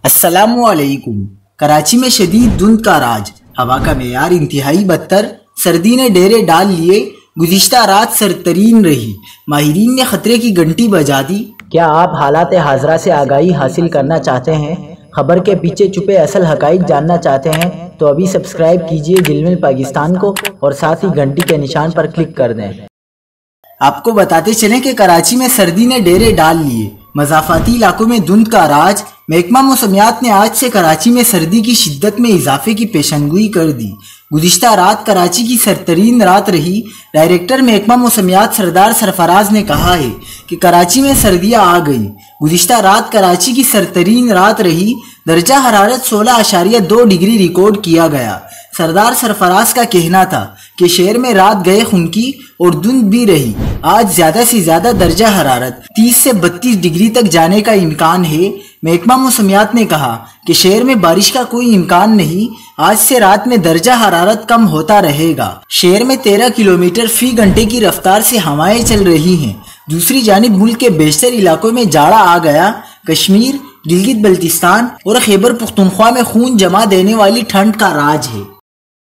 السلام علیکم۔ کراچی میں شدید دھند کا راج، ہوا کا معیار انتہائی بدتر، سردی نے ڈیرے ڈال لیے، گزشتہ رات سرترین رہی، ماہرین نے خطرے کی گھنٹی بجا دی۔ کیا آپ حالات حاضرہ سے آگاہی حاصل کرنا چاہتے ہیں؟ خبر کے پیچھے چھپے اصل حقائق جاننا چاہتے ہیں تو ابھی سبسکرائب کیجئے جلمل پاکستان کو اور ساتھ ہی گھنٹی کے نشان پر کلک کر دیں۔ آپ کو بتاتے چلیں کہ کراچی میں سردی نے ڈیرے ڈال لیے، مضافاتی علاقوں میں دھند کا راج۔ محکمہ موسمیات نے آج سے کراچی میں سردی کی شدت میں اضافے کی پیشنگوئی کر دی۔ گزشتہ رات کراچی کی سرترین رات رہی۔ ڈائریکٹر محکمہ موسمیات سردار سرفراز نے کہا ہے کہ کراچی میں سردیاں آ گئیں۔ گزشتہ رات کراچی کی سرترین رات رہی، درجہ حرارت 16.2 ڈگری ریکارڈ کیا گیا۔ سردار سرفراز کا کہنا تھا کہ شہر میں رات گئے خنکی اور دھند بھی رہی۔ آج زیادہ سے زیادہ درجہ حرارت 30 سے 32 ڈگری تک جانے کا امکان ہے۔ محکمہ موسمیات نے کہا کہ شہر میں بارش کا کوئی امکان نہیں۔ آج سے رات میں درجہ حرارت کم ہوتا رہے گا۔ شہر میں 13 کلومیٹر فی گھنٹے کی رفتار سے ہوائیں چل رہی ہیں۔ دوسری جانب ملک کے بیشتر علاقوں میں جاڑا آ گیا۔ کشمیر، گلگت بلتستان اور خیبر پختونخوا میں خون جما دینے والی ٹھنڈ کا راج ہے۔